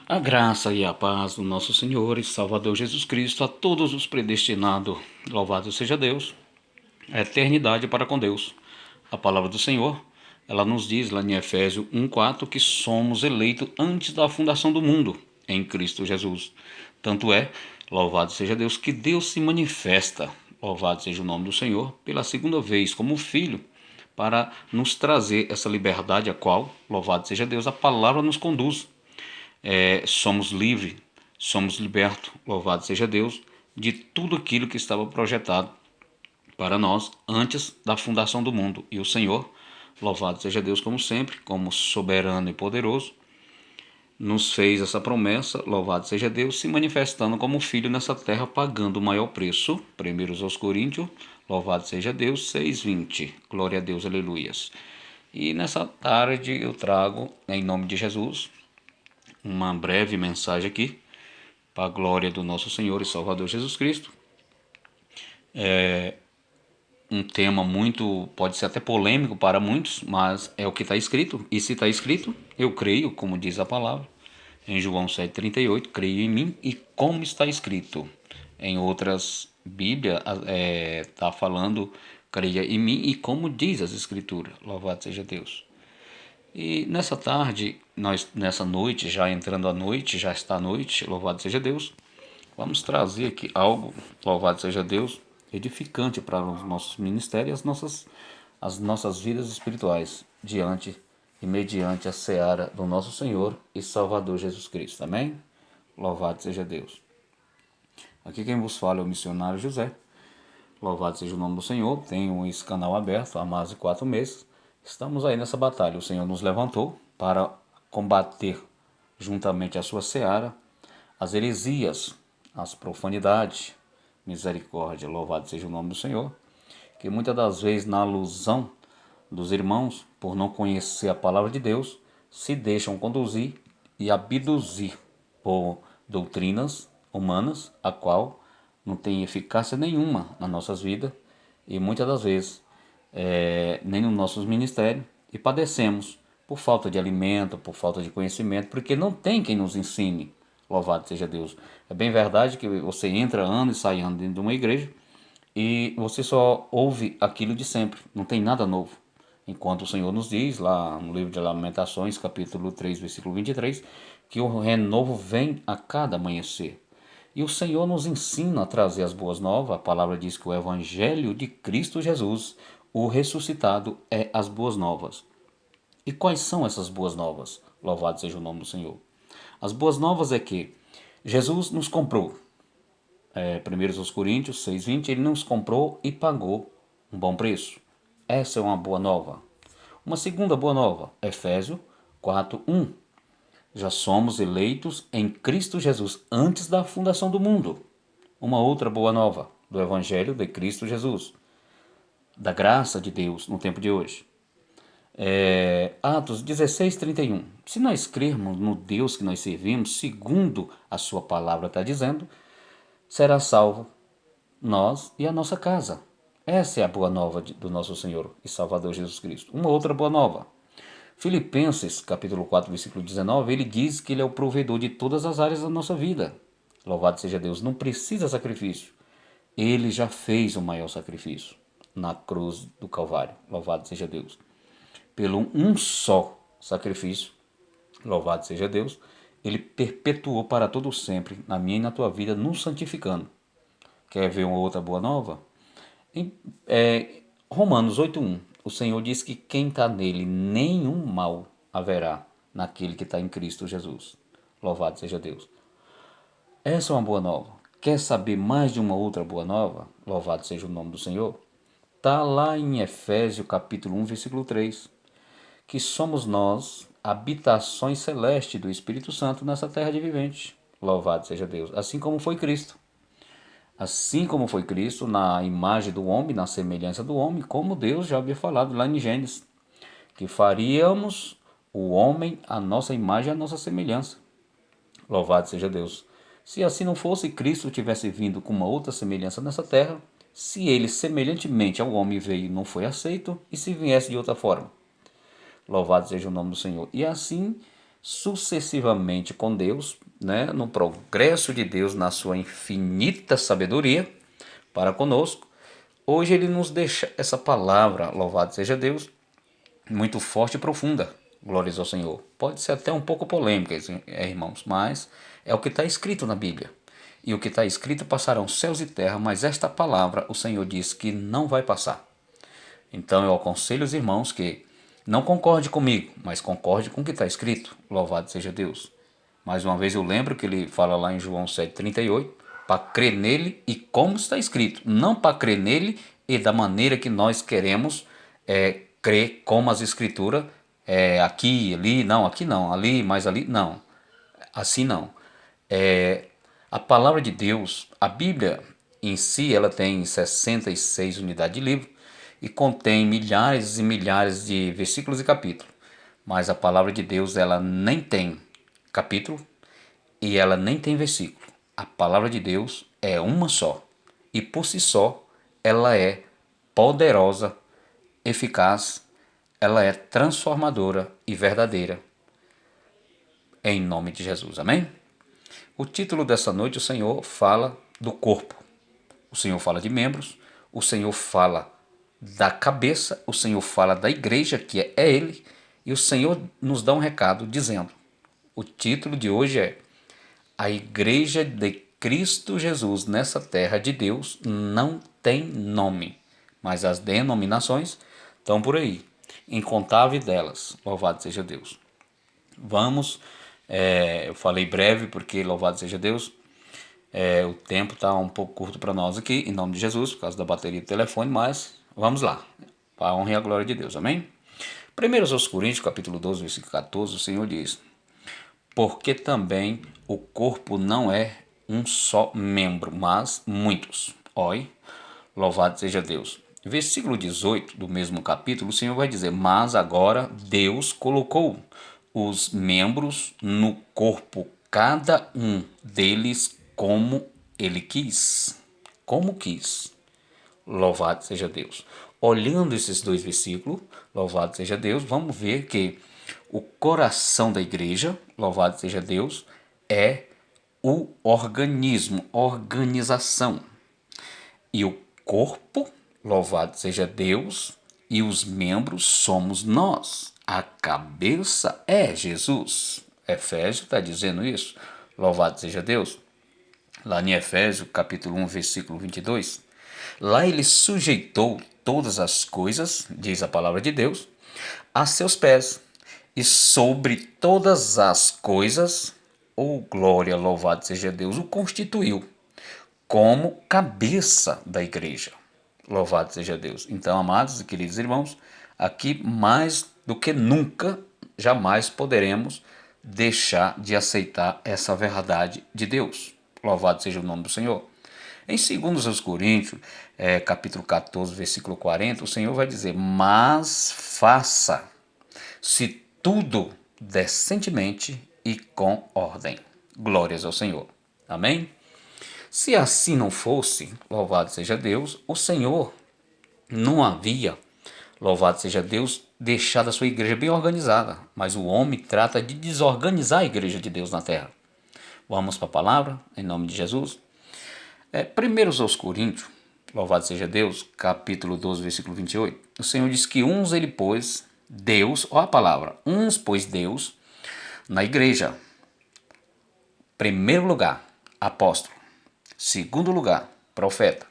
A graça e a paz do nosso Senhor e Salvador Jesus Cristo a todos os predestinados. Louvado seja Deus. A eternidade para com Deus. A palavra do Senhor, ela nos diz lá em Efésios 1:4 que somos eleitos antes da fundação do mundo em Cristo Jesus. Tanto é, louvado seja Deus, que Deus se manifesta, louvado seja o nome do Senhor, pela segunda vez como Filho, para nos trazer essa liberdade a qual, louvado seja Deus, a palavra nos conduz. Somos livres, somos libertos, louvado seja Deus, de tudo aquilo que estava projetado para nós antes da fundação do mundo. E o Senhor, louvado seja Deus como sempre, como soberano e poderoso, nos fez essa promessa, louvado seja Deus, se manifestando como filho nessa terra, pagando o maior preço. 1 aos Coríntios, louvado seja Deus, 6:20. Glória a Deus, aleluias. E nessa tarde eu trago, em nome de Jesus, uma breve mensagem aqui, para a glória do nosso Senhor e Salvador Jesus Cristo. Um tema muito, pode ser até polêmico para muitos, mas é o que está escrito. E se está escrito, eu creio, como diz a palavra, em João 7,38, creio em mim e como está escrito. Em outras Bíblias, está falando, creia em mim e como diz as Escrituras. Louvado seja Deus. E nessa tarde, nessa noite, já entrando a noite, já está a noite, louvado seja Deus, vamos trazer aqui algo, louvado seja Deus, edificante para os nossos ministérios, as nossas vidas espirituais, diante e mediante a seara do nosso Senhor e Salvador Jesus Cristo. Amém? Louvado seja Deus. Aqui quem vos fala é o missionário José. Louvado seja o nome do Senhor. Tenho esse canal aberto há mais de 4 meses. Estamos aí nessa batalha. O Senhor nos levantou para combater juntamente a sua seara as heresias, as profanidades. Misericórdia, louvado seja o nome do Senhor. Que muitas das vezes, na alusão dos irmãos, por não conhecer a palavra de Deus, se deixam conduzir e abduzir por doutrinas humanas, a qual não tem eficácia nenhuma nas nossas vidas e muitas das vezes nem nos nossos ministérios, e padecemos por falta de alimento, por falta de conhecimento, porque não tem quem nos ensine. Louvado seja Deus. É bem verdade que você entra ano e sai ano dentro de uma igreja e você só ouve aquilo de sempre, não tem nada novo. Enquanto o Senhor nos diz, lá no livro de Lamentações, capítulo 3, versículo 23, que o renovo vem a cada amanhecer. E o Senhor nos ensina a trazer as boas novas. A palavra diz que o Evangelho de Cristo Jesus, o ressuscitado, é as boas novas. E quais são essas boas novas? Louvado seja o nome do Senhor. As boas novas é que Jesus nos comprou. 1 Coríntios 6,20, ele nos comprou e pagou um bom preço. Essa é uma boa nova. Uma segunda boa nova, Efésios 4:1. Já somos eleitos em Cristo Jesus antes da fundação do mundo. Uma outra boa nova do Evangelho de Cristo Jesus, da graça de Deus no tempo de hoje. Atos 16:31. Se nós crermos no Deus que nós servimos, segundo a sua palavra está dizendo, será salvo nós e a nossa casa. Essa é a boa nova do nosso Senhor e Salvador Jesus Cristo. Uma outra boa nova. Filipenses, capítulo 4, versículo 19, ele diz que ele é o provedor de todas as áreas da nossa vida. Louvado seja Deus, não precisa sacrifício. Ele já fez o maior sacrifício na cruz do Calvário. Louvado seja Deus. Pelo um só sacrifício, louvado seja Deus, ele perpetuou para todo sempre, na minha e na tua vida, nos santificando. Quer ver uma outra boa nova? Romanos 8:1. O Senhor diz que quem está nele, nenhum mal haverá naquele que está em Cristo Jesus. Louvado seja Deus. Essa é uma boa nova. Quer saber mais de uma outra boa nova? Louvado seja o nome do Senhor. Está lá em Efésios capítulo 1, versículo 3. Que somos nós, habitações celestes do Espírito Santo nessa terra de vivente. Louvado seja Deus. Assim como foi Cristo. Assim como foi Cristo, na imagem do homem, na semelhança do homem, como Deus já havia falado lá em Gênesis, que faríamos o homem à nossa imagem e à nossa semelhança. Louvado seja Deus. Se assim não fosse, Cristo tivesse vindo com uma outra semelhança nessa terra, se ele semelhantemente ao homem veio e não foi aceito, e se viesse de outra forma. Louvado seja o nome do Senhor. E assim sucessivamente com Deus, né, no progresso de Deus na sua infinita sabedoria para conosco. Hoje ele nos deixa essa palavra, louvado seja Deus, muito forte e profunda. Glórias ao Senhor. Pode ser até um pouco polêmica, irmãos, mas é o que está escrito na Bíblia. E o que está escrito passarão céus e terra, mas esta palavra o Senhor diz que não vai passar. Então eu aconselho os irmãos que não concorde comigo, mas concorde com o que está escrito. Louvado seja Deus. Mais uma vez eu lembro que ele fala lá em João 7,38, para crer nele e como está escrito, não para crer nele e da maneira que nós queremos crer como as escrituras, aqui, ali, não, aqui não, ali, mais ali, não, assim não. A palavra de Deus, a Bíblia em si, ela tem 66 unidades de livro e contém milhares e milhares de versículos e capítulos. Mas a palavra de Deus, ela nem tem capítulo e ela nem tem versículo. A palavra de Deus é uma só e por si só ela é poderosa, eficaz, ela é transformadora e verdadeira. Em nome de Jesus, amém? O título dessa noite, o Senhor fala do corpo. O Senhor fala de membros, o Senhor fala da cabeça, o Senhor fala da igreja, que é Ele, e o Senhor nos dá um recado dizendo, o título de hoje é A Igreja de Cristo Jesus nessa terra de Deus não tem nome, mas as denominações estão por aí, incontáveis delas, louvado seja Deus. Vamos, eu falei breve porque louvado seja Deus, o tempo está um pouco curto para nós aqui, em nome de Jesus, por causa da bateria do telefone, mas vamos lá, para a honra e a glória de Deus, amém? 1 Coríntios, capítulo 12, versículo 14, o Senhor diz, porque também o corpo não é um só membro, mas muitos. Oi, louvado seja Deus. Versículo 18 do mesmo capítulo, o Senhor vai dizer, mas agora Deus colocou os membros no corpo, cada um deles como ele quis. Como quis. Louvado seja Deus. Olhando esses dois versículos, louvado seja Deus, vamos ver que o coração da igreja, louvado seja Deus, é o organismo, organização. E o corpo, louvado seja Deus, e os membros somos nós. A cabeça é Jesus. Efésios está dizendo isso. Louvado seja Deus. Lá em Efésios, capítulo 1, versículo 22. Lá ele sujeitou todas as coisas, diz a palavra de Deus, a seus pés. E sobre todas as coisas, glória, louvado seja Deus, o constituiu como cabeça da igreja. Louvado seja Deus. Então, amados e queridos irmãos, aqui mais do que nunca, jamais poderemos deixar de aceitar essa verdade de Deus. Louvado seja o nome do Senhor. Em 2 Coríntios, capítulo 14, versículo 40, o Senhor vai dizer, mas faça, se tudo decentemente e com ordem. Glórias ao Senhor. Amém? Se assim não fosse, louvado seja Deus, o Senhor não havia, louvado seja Deus, deixado a sua igreja bem organizada, mas o homem trata de desorganizar a igreja de Deus na terra. Vamos para a palavra, em nome de Jesus. 1 aos Coríntios, louvado seja Deus, capítulo 12, versículo 28, o Senhor diz que uns ele pôs, Deus, ó a palavra, uns pôs Deus na igreja. Primeiro lugar, apóstolo. Segundo lugar, profeta.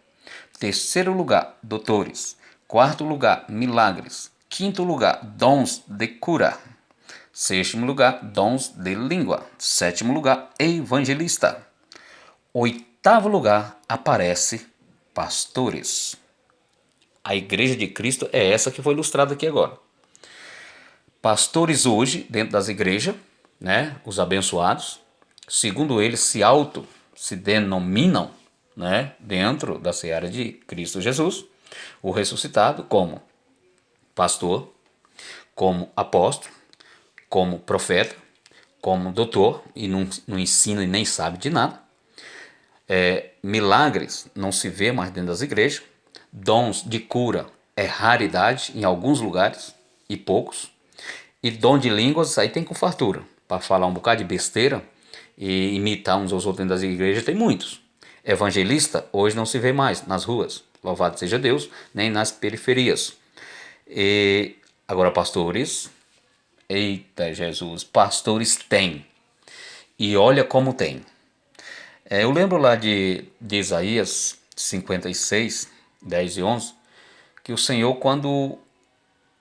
Terceiro lugar, doutores. Quarto lugar, milagres. Quinto lugar, dons de cura. Sexto lugar, dons de língua. Sétimo lugar, evangelista. Oitavo lugar, aparece pastores. A igreja de Cristo é essa que foi ilustrada aqui agora. Pastores hoje, dentro das igrejas, né, os abençoados, segundo eles se denominam, né, dentro da seara de Cristo Jesus, o ressuscitado, como pastor, como apóstolo, como profeta, como doutor, e não ensina e nem sabe de nada. Milagres não se vê mais dentro das igrejas. Dons de cura é raridade em alguns lugares e poucos. E dom de línguas aí tem com fartura. para falar um bocado de besteira e imitar uns aos outros dentro das igrejas, tem muitos. Evangelista hoje não se vê mais nas ruas, louvado seja Deus, nem nas periferias. E agora pastores, eita Jesus, pastores tem. E olha como tem. Eu lembro lá de Isaías 56, 10 e 11, que o Senhor, quando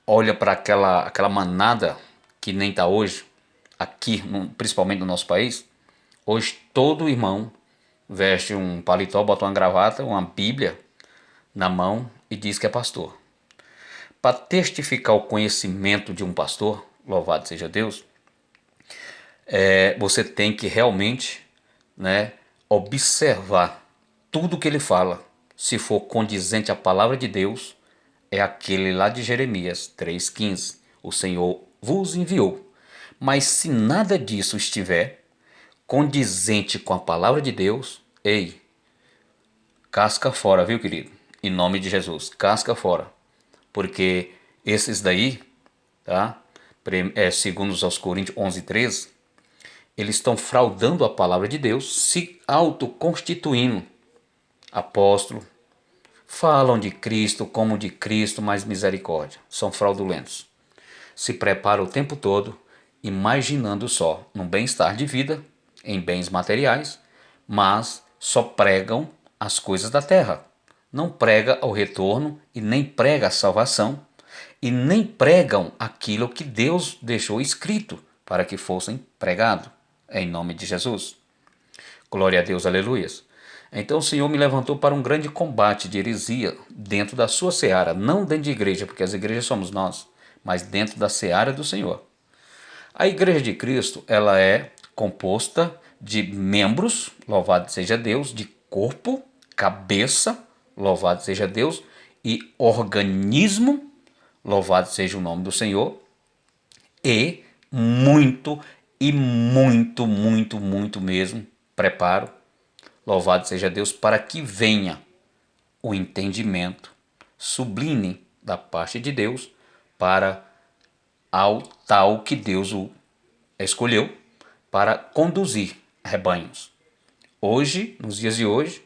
olha para aquela manada que nem está hoje, aqui, principalmente no nosso país, hoje todo irmão veste um paletó, bota uma gravata, uma bíblia na mão e diz que é pastor. Para testificar o conhecimento de um pastor, louvado seja Deus, você tem que realmente, né, observar tudo que ele fala. Se for condizente à palavra de Deus, é aquele lá de Jeremias 3,15. O Senhor vos enviou. Mas se nada disso estiver condizente com a palavra de Deus, ei, casca fora, viu, querido? Em nome de Jesus, casca fora. Porque esses daí, tá? Segundo aos Coríntios 11:13, eles estão fraudando a palavra de Deus, se autoconstituindo apóstolo, falam de Cristo como de Cristo, mas misericórdia. São fraudulentos. Se preparam o tempo todo, imaginando só no bem-estar de vida, em bens materiais, mas só pregam as coisas da terra. Não prega o retorno e nem prega a salvação e nem pregam aquilo que Deus deixou escrito para que fossem pregados, em nome de Jesus. Glória a Deus, aleluias. Então o Senhor me levantou para um grande combate de heresia dentro da sua seara, não dentro de igreja, porque as igrejas somos nós, mas dentro da seara do Senhor. A igreja de Cristo, ela é composta de membros, louvado seja Deus, de corpo, cabeça, louvado seja Deus, e organismo, louvado seja o nome do Senhor, e muito, muito mesmo preparo, louvado seja Deus, para que venha o entendimento sublime da parte de Deus para ao tal que Deus o escolheu para conduzir rebanhos. Hoje, nos dias de hoje,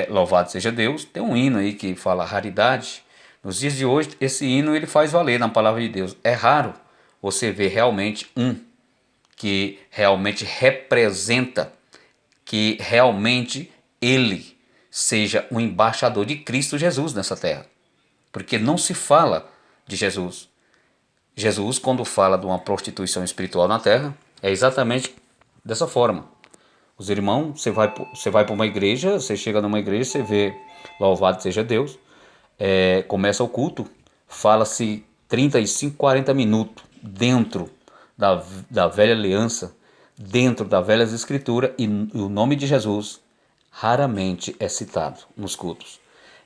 louvado seja Deus, tem um hino aí que fala raridade. Nos dias de hoje, esse hino ele faz valer na palavra de Deus. É raro você ver realmente um que realmente representa, que realmente ele seja um embaixador de Cristo Jesus nessa terra. Porque não se fala de Jesus. Jesus, quando fala de uma prostituição espiritual na terra, é exatamente dessa forma. Os irmãos, você vai para uma igreja, você chega numa igreja, você vê, louvado seja Deus, começa o culto, fala-se 35, 40 minutos dentro da velha aliança, dentro das velhas escrituras, e o nome de Jesus raramente é citado nos cultos.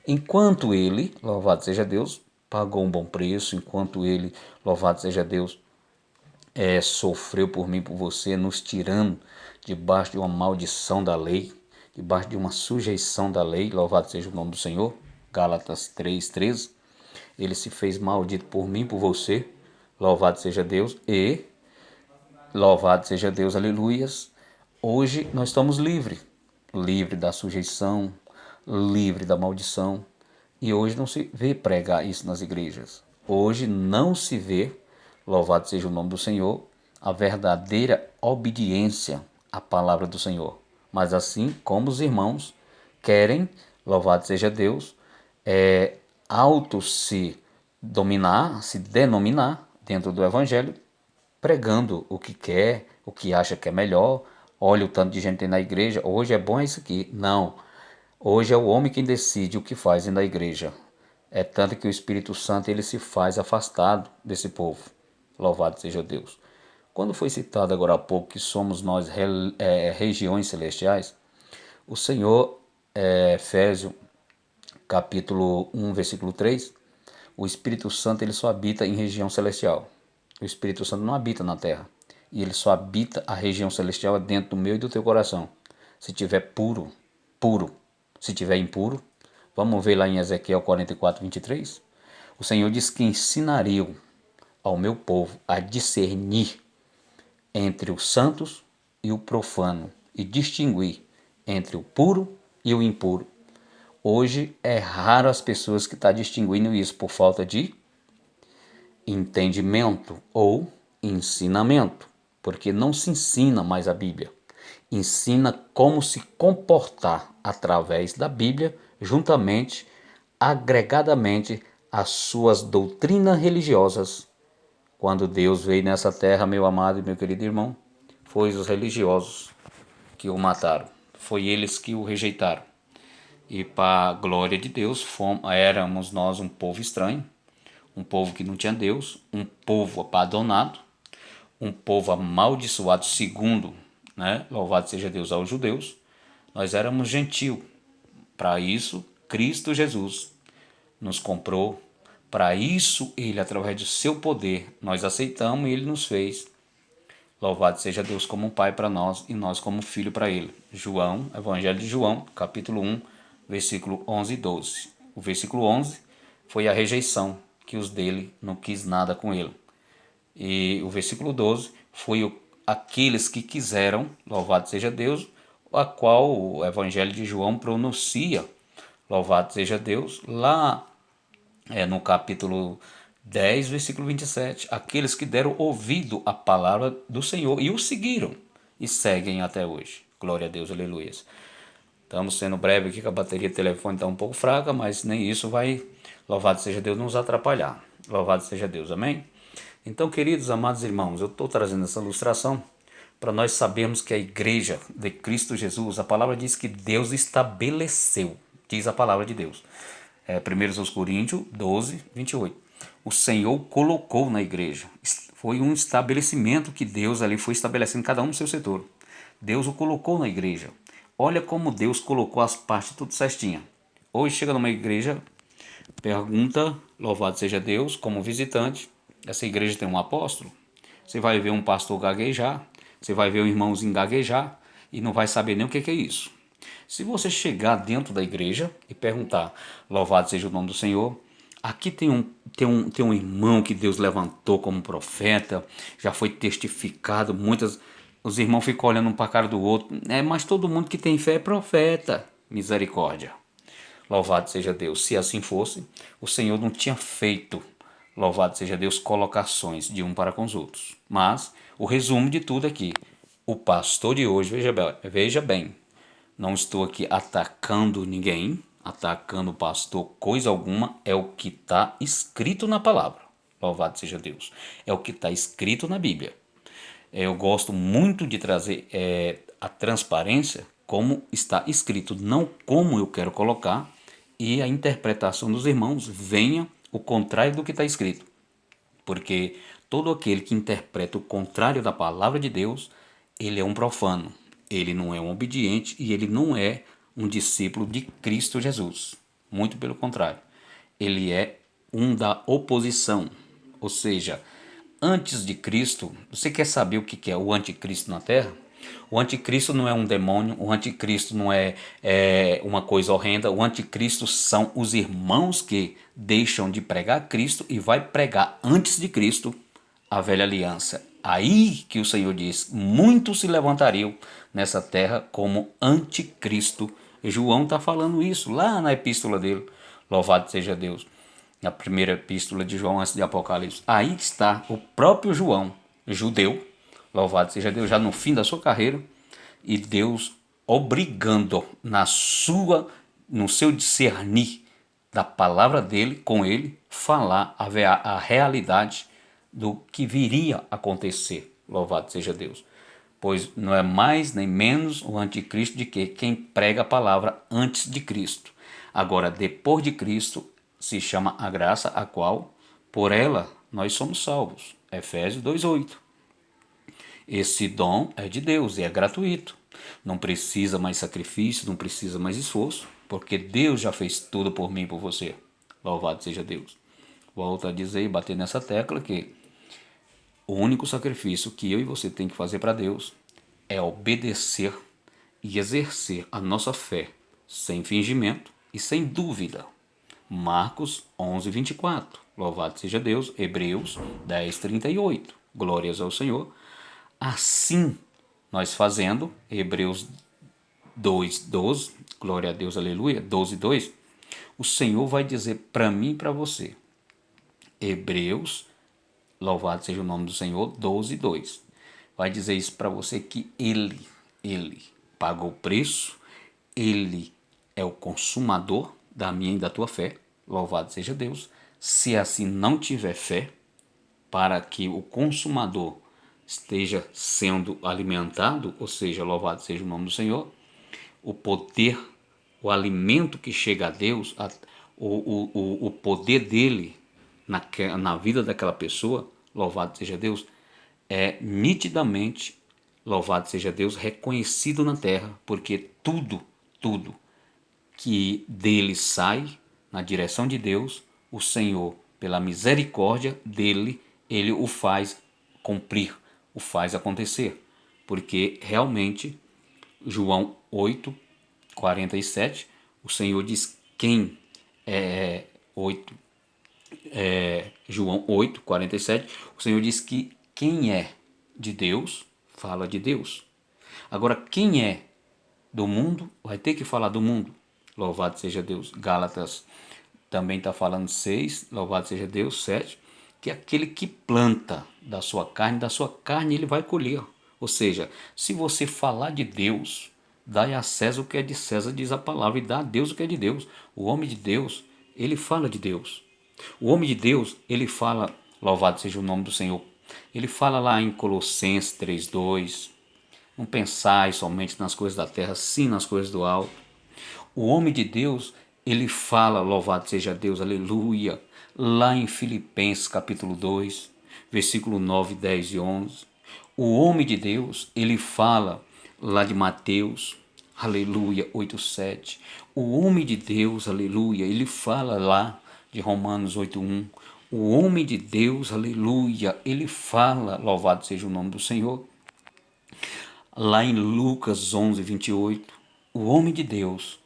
Enquanto ele, louvado seja Deus, pagou um bom preço, enquanto ele, louvado seja Deus, sofreu por mim, por você, nos tirando debaixo de uma maldição da lei, debaixo de uma sujeição da lei, louvado seja o nome do Senhor, Gálatas 3:13, ele se fez maldito por mim, por você, louvado seja Deus, e louvado seja Deus, aleluias, hoje nós estamos livres, livre da sujeição, livre da maldição, e hoje não se vê pregar isso nas igrejas, hoje não se vê, louvado seja o nome do Senhor, a verdadeira obediência à palavra do Senhor. Mas assim como os irmãos querem, louvado seja Deus, auto se dominar, se denominar dentro do evangelho, pregando o que quer, o que acha que é melhor. Olha o tanto de gente que tem na igreja, hoje é bom isso aqui. Não, hoje é o homem quem decide o que faz na igreja. É tanto que o Espírito Santo ele se faz afastado desse povo. Louvado seja Deus. Quando foi citado agora há pouco que somos nós regiões celestiais, o Senhor, Efésios capítulo 1, versículo 3, o Espírito Santo ele só habita em região celestial. O Espírito Santo não habita na terra. E ele só habita a região celestial dentro do meu e do teu coração. Se tiver puro, puro. Se tiver impuro, vamos ver lá em Ezequiel 44:23. O Senhor diz que ensinariam ao meu povo a discernir entre os santos e o profano e distinguir entre o puro e o impuro. Hoje é raro as pessoas que estão distinguindo isso por falta de entendimento ou ensinamento, porque não se ensina mais a Bíblia. Ensina como se comportar através da Bíblia, juntamente, agregadamente, às suas doutrinas religiosas. Quando Deus veio nessa terra, meu amado e meu querido irmão, foi os religiosos que o mataram, foi eles que o rejeitaram. E para a glória de Deus, éramos nós um povo estranho, um povo que não tinha Deus, um povo abandonado, um povo amaldiçoado segundo, louvado seja Deus aos judeus. Nós éramos gentil. Para isso, Cristo Jesus nos comprou. Para isso, Ele, através do seu poder, nós aceitamos e Ele nos fez. Louvado seja Deus como um pai para nós e nós como filho para Ele. João, Evangelho de João, capítulo 1, versículo 11 e 12. O versículo 11 foi a rejeição, que os dele não quis nada com Ele. E o versículo 12 foi aqueles que quiseram, louvado seja Deus, a qual o Evangelho de João pronuncia, louvado seja Deus, lá no capítulo 10, versículo 27, aqueles que deram ouvido à palavra do Senhor e o seguiram e seguem até hoje. Glória a Deus, aleluia. Estamos sendo breve aqui, que a bateria do telefone está um pouco fraca, mas nem isso vai, louvado seja Deus, nos atrapalhar. Louvado seja Deus, amém? Então, queridos, amados irmãos, eu estou trazendo essa ilustração para nós sabermos que a igreja de Cristo Jesus, a palavra diz que Deus estabeleceu, diz a palavra de Deus. 1 Coríntios 12, 28. O Senhor colocou na igreja. Foi um estabelecimento que Deus ali foi estabelecendo, cada um no seu setor. Deus o colocou na igreja. Olha como Deus colocou as partes tudo certinha. Hoje chega numa igreja, pergunta, louvado seja Deus, como visitante, essa igreja tem um apóstolo? Você vai ver um pastor gaguejar, você vai ver um irmãozinho gaguejar e não vai saber nem o que é isso. Se você chegar dentro da igreja e perguntar, louvado seja o nome do Senhor, aqui tem um irmão que Deus levantou como profeta, já foi testificado, os irmãos ficam olhando um para a cara do outro, mas todo mundo que tem fé é profeta, misericórdia. Louvado seja Deus, se assim fosse, o Senhor não tinha feito, louvado seja Deus, colocações de um para com os outros. Mas o resumo de tudo aqui, o pastor de hoje, veja bem, não estou aqui atacando ninguém, atacando o pastor, coisa alguma, é o que está escrito na palavra. Louvado seja Deus. É o que está escrito na Bíblia. Eu gosto muito de trazer a transparência como está escrito, não como eu quero colocar, e a interpretação dos irmãos venha o contrário do que está escrito. Porque todo aquele que interpreta o contrário da palavra de Deus, ele é um profano. Ele não é um obediente e ele não é um discípulo de Cristo Jesus. Muito pelo contrário. Ele é um da oposição. Ou seja, antes de Cristo, você quer saber o que é o anticristo na Terra? O anticristo não é um demônio, o anticristo não é uma coisa horrenda. O anticristo são os irmãos que deixam de pregar Cristo e vai pregar antes de Cristo a velha aliança. Aí que o Senhor diz, muitos se levantariam nessa terra como anticristo. E João está falando isso lá na epístola dele. Louvado seja Deus. Na primeira epístola de João antes de Apocalipse. Aí está o próprio João, judeu, louvado seja Deus, já no fim da sua carreira, e Deus obrigando no seu discernir da palavra dele, com ele, falar a realidade do que viria a acontecer, louvado seja Deus. Pois não é mais nem menos o anticristo de que quem prega a palavra antes de Cristo. Agora, depois de Cristo, se chama a graça, a qual, por ela, nós somos salvos. Efésios 2,8. Esse dom é de Deus e é gratuito. Não precisa mais sacrifício, não precisa mais esforço, porque Deus já fez tudo por mim e por você. Louvado seja Deus. Volto a dizer e bater nessa tecla que o único sacrifício que eu e você tem que fazer para Deus é obedecer e exercer a nossa fé sem fingimento e sem dúvida. Marcos 11, 24. Louvado seja Deus. Hebreus 10, 38. Glórias ao Senhor. Assim, nós fazendo, Hebreus 2:12, glória a Deus, aleluia, 12:2, o Senhor vai dizer para mim e para você. Hebreus, louvado seja o nome do Senhor, 12:2. Vai dizer isso para você que ele pagou o preço, ele é o consumador da minha e da tua fé, louvado seja Deus. Se assim não tiver fé, para que o consumador esteja sendo alimentado, ou seja, louvado seja o nome do Senhor, o poder, o alimento que chega a Deus, o poder dele na vida daquela pessoa, louvado seja Deus, é nitidamente, louvado seja Deus, reconhecido na terra, porque tudo que dele sai na direção de Deus, o Senhor, pela misericórdia dele, ele o faz cumprir, o faz acontecer. Porque realmente, João 8:47, o Senhor diz quem é 8, João 8:47, o Senhor diz que quem é de Deus, fala de Deus. Agora, quem é do mundo, vai ter que falar do mundo. Louvado seja Deus. Gálatas também está falando 6, louvado seja Deus, 7, que aquele que planta da sua carne ele vai colher. Ou seja, se você falar de Deus, dai a César o que é de César, diz a palavra, e dá a Deus o que é de Deus. O homem de Deus, ele fala de Deus. O homem de Deus, ele fala, louvado seja o nome do Senhor, ele fala lá em Colossenses 3:2, não pensai somente nas coisas da terra, sim nas coisas do alto. O homem de Deus, ele fala, louvado seja Deus, aleluia, lá em Filipenses capítulo 2, versículo 9, 10 e 11. O homem de Deus, ele fala lá de Mateus, aleluia, 8, 7. O homem de Deus, aleluia, ele fala lá de Romanos 8:1. O homem de Deus, aleluia, ele fala, louvado seja o nome do Senhor, lá em Lucas 11:28. O homem de Deus,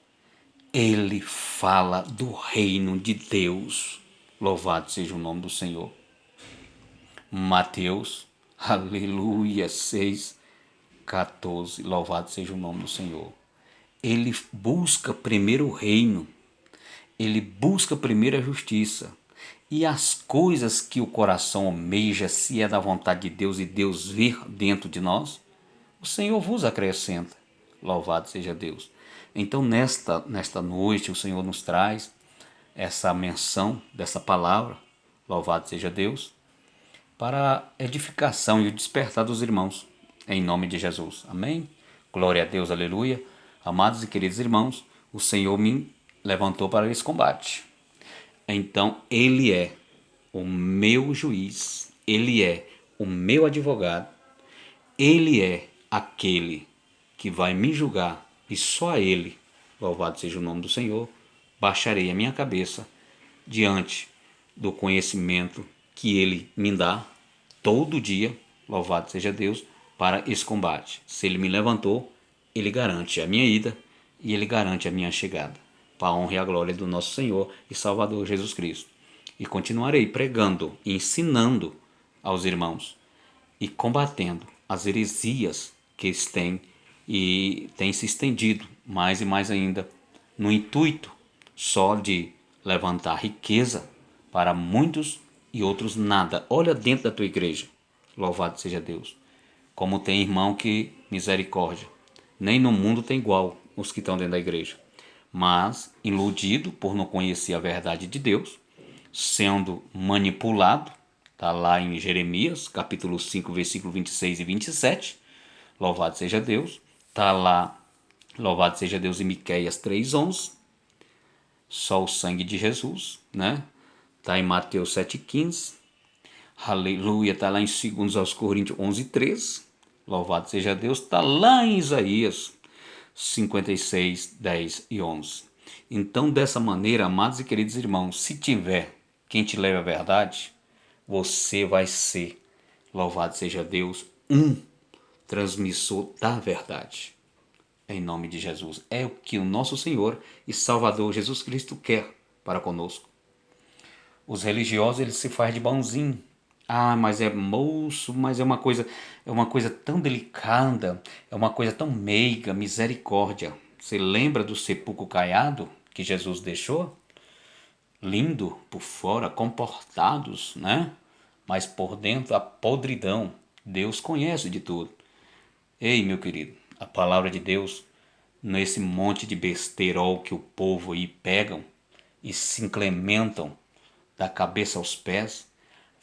ele fala do reino de Deus. Louvado seja o nome do Senhor. Mateus, aleluia, 6:14. Louvado seja o nome do Senhor. Ele busca primeiro o reino. Ele busca primeiro a justiça. E as coisas que o coração almeja, se é da vontade de Deus e Deus vir dentro de nós, o Senhor vos acrescenta. Louvado seja Deus. Então, nesta noite, o Senhor nos traz essa menção dessa palavra, louvado seja Deus, para a edificação e o despertar dos irmãos, em nome de Jesus. Amém? Glória a Deus, aleluia. Amados e queridos irmãos, o Senhor me levantou para esse combate. Então, Ele é o meu juiz, Ele é o meu advogado, Ele é aquele que vai me julgar, e só a Ele, louvado seja o nome do Senhor, baixarei a minha cabeça diante do conhecimento que Ele me dá todo dia, louvado seja Deus, para esse combate. Se Ele me levantou, Ele garante a minha ida e Ele garante a minha chegada, para a honra e a glória do nosso Senhor e Salvador Jesus Cristo. E continuarei pregando e ensinando aos irmãos e combatendo as heresias que eles têm e têm se estendido mais e mais ainda, no intuito só de levantar riqueza para muitos e outros nada. Olha dentro da tua igreja, louvado seja Deus, como tem irmão que misericórdia, nem no mundo tem igual os que estão dentro da igreja, mas iludido por não conhecer a verdade de Deus, sendo manipulado. Está lá em Jeremias, capítulo 5, versículo 26 e 27. Louvado seja Deus. Está lá, louvado seja Deus, em Miqueias 3:11. Só o sangue de Jesus, né? Está em Mateus 7:15. Aleluia. Está lá em 2 aos Coríntios 11:13. Louvado seja Deus. Está lá em Isaías 56, 10 e 11. Então, dessa maneira, amados e queridos irmãos, se tiver quem te leve à verdade, você vai ser, louvado seja Deus, um transmissor da verdade. Em nome de Jesus. É o que o nosso Senhor e Salvador Jesus Cristo quer para conosco. Os religiosos, eles se fazem de bonzinho. Ah, mas é moço, mas é uma coisa tão delicada, é uma coisa tão meiga, misericórdia. Você lembra do sepulcro caiado que Jesus deixou? Lindo por fora, comportados, né? Mas por dentro a podridão. Deus conhece de tudo. Ei, meu querido, a palavra de Deus, nesse monte de besterol que o povo aí pegam e se incrementam da cabeça aos pés,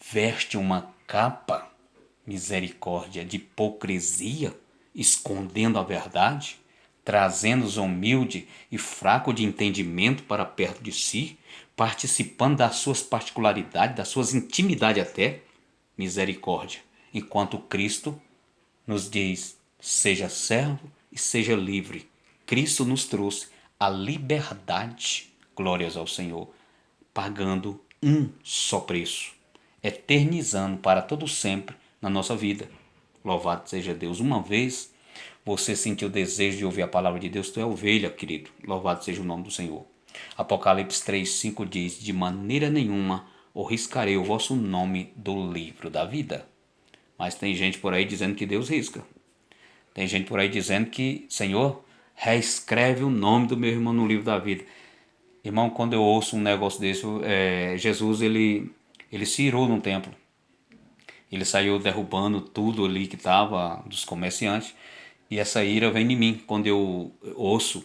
veste uma capa, misericórdia, de hipocrisia, escondendo a verdade, trazendo os humildes e fracos de entendimento para perto de si, participando das suas particularidades, das suas intimidades até, misericórdia, enquanto Cristo nos diz: seja servo e seja livre. Cristo nos trouxe a liberdade, glórias ao Senhor, pagando um só preço, eternizando para todo sempre na nossa vida. Louvado seja Deus. Uma vez você sentiu o desejo de ouvir a palavra de Deus, tu é ovelha, querido. Louvado seja o nome do Senhor. Apocalipse 3:5 diz: de maneira nenhuma riscarei o vosso nome do livro da vida. Mas tem gente por aí dizendo que Deus risca. Tem gente por aí dizendo que, Senhor, reescreve o nome do meu irmão no livro da vida. Irmão, quando eu ouço um negócio desse, Jesus, ele se irou no templo. Ele saiu derrubando tudo ali que estava dos comerciantes. E essa ira vem em mim quando eu ouço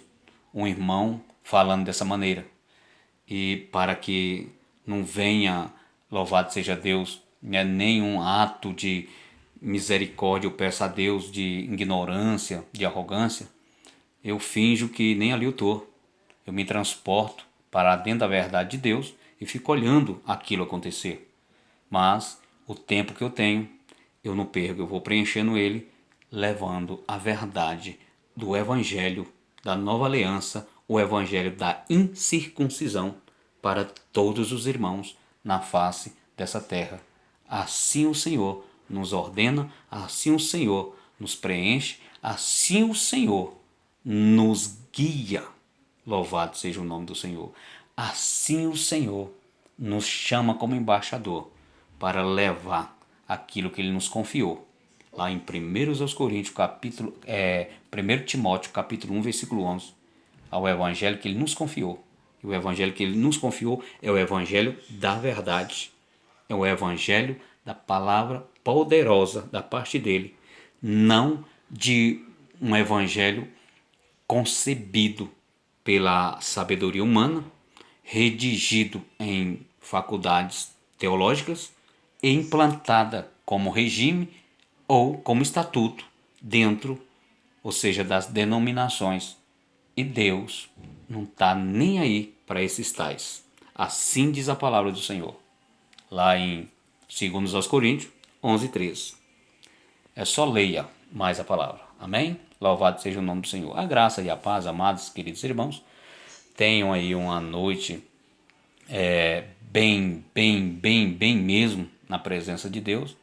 um irmão falando dessa maneira. E para que não venha, louvado seja Deus, né, nenhum ato de misericórdia eu peço a Deus, de ignorância, de arrogância, eu finjo que nem ali eu estou. Eu me transporto para dentro da verdade de Deus e fico olhando aquilo acontecer. Mas o tempo que eu tenho, eu não perco, eu vou preenchendo ele, levando a verdade do Evangelho da Nova Aliança, o Evangelho da incircuncisão para todos os irmãos na face dessa terra. Assim o Senhor nos ordena, assim o Senhor nos preenche, assim o Senhor nos guia. Louvado seja o nome do Senhor. Assim o Senhor nos chama como embaixador para levar aquilo que ele nos confiou. Lá em 1 Coríntios, 1 Timóteo, capítulo 1, versículo 11, ao evangelho que ele nos confiou. E o evangelho que ele nos confiou é o evangelho da verdade. É o evangelho da palavra poderosa da parte dele. Não de um evangelho concebido pela sabedoria humana, redigido em faculdades teológicas e implantada como regime ou como estatuto dentro, ou seja, das denominações. E Deus não está nem aí para esses tais. Assim diz a palavra do Senhor, lá em 2 aos Coríntios 11:13. É só leia mais a palavra. Amém? Louvado seja o nome do Senhor. A graça e a paz, amados queridos irmãos, tenham aí uma noite bem mesmo na presença de Deus.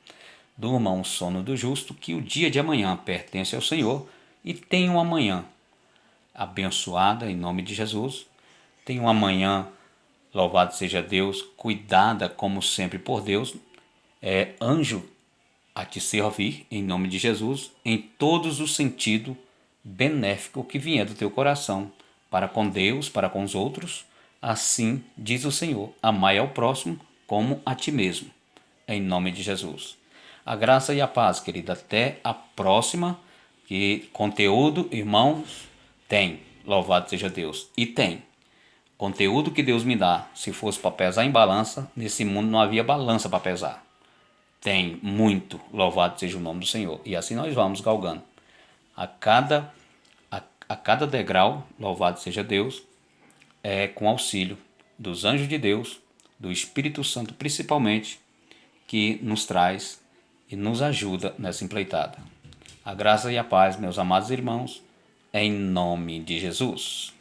Durmam o sono do justo, que o dia de amanhã pertence ao Senhor, e tenham uma manhã abençoada em nome de Jesus. Tenham uma manhã, louvado seja Deus, cuidada como sempre por Deus. Anjo a te servir em nome de Jesus em todos os sentidos benéfico que vier do teu coração, para com Deus, para com os outros. Assim diz o Senhor: amai ao próximo como a ti mesmo, em nome de Jesus. A graça e a paz, querida. Até a próxima. Que conteúdo, irmãos, tem. Louvado seja Deus. E tem. Conteúdo que Deus me dá, se fosse para pesar em balança, nesse mundo não havia balança para pesar. Tem muito. Louvado seja o nome do Senhor. E assim nós vamos galgando. A cada degrau, louvado seja Deus, é com auxílio dos anjos de Deus, do Espírito Santo principalmente, que nos traz e nos ajuda nessa empreitada. A graça e a paz, meus amados irmãos, em nome de Jesus.